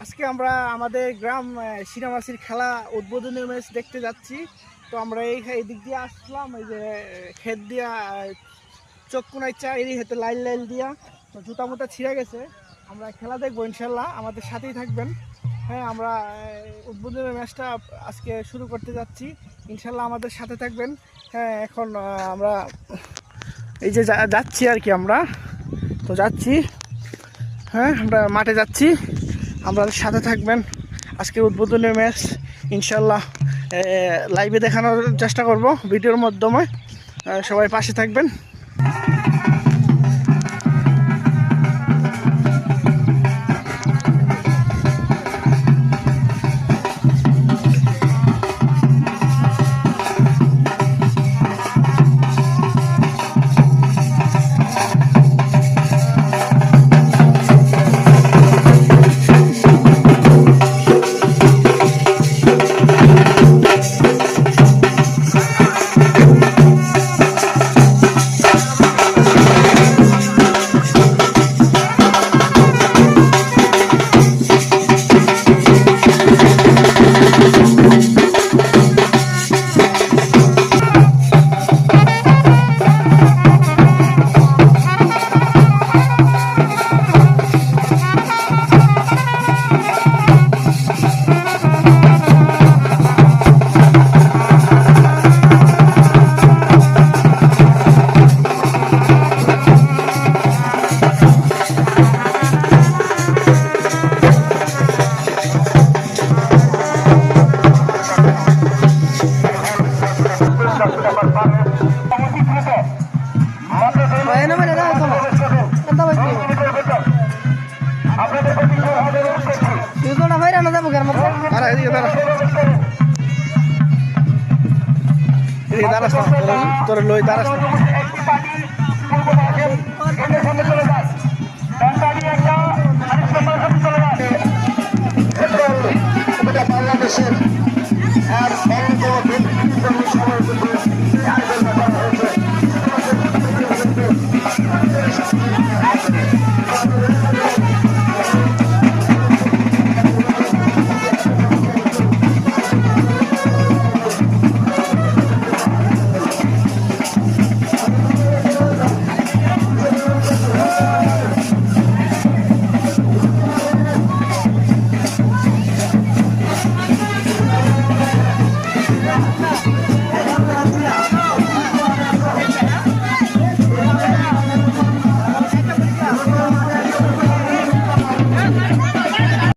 আজকে আমরা আমাদের গ্রাম সিনামাসির খেলা উদ্বোধনী ম্যাচ দেখতে যাচ্ছি। তো আমরা এই দিক দিয়ে আসলাম, এই যে ক্ষেত দিয়া চক্কুনাইচা এই হেতে লাইল লাইল দিয়া, তো জুতা মুতা ছিঁড়ে গেছে। আমরা খেলা দেখবো ইনশাল্লাহ, আমাদের সাথেই থাকবেন। হ্যাঁ, আমরা উদ্বোধনী ম্যাচটা আজকে শুরু করতে যাচ্ছি, ইনশাল্লাহ আমাদের সাথে থাকবেন। হ্যাঁ, এখন আমরা এই যে যাচ্ছি আর কি, আমরা তো যাচ্ছি। হ্যাঁ, আমরা মাঠে যাচ্ছি, আমাদের সাথে থাকবেন। আজকে উদ্বোধনী ম্যাচ ইনশাল্লাহ লাইভে দেখানোর চেষ্টা করব ভিডিওর মাধ্যমে, সবাই পাশে থাকবেন। তোর লই দাঁড়াস।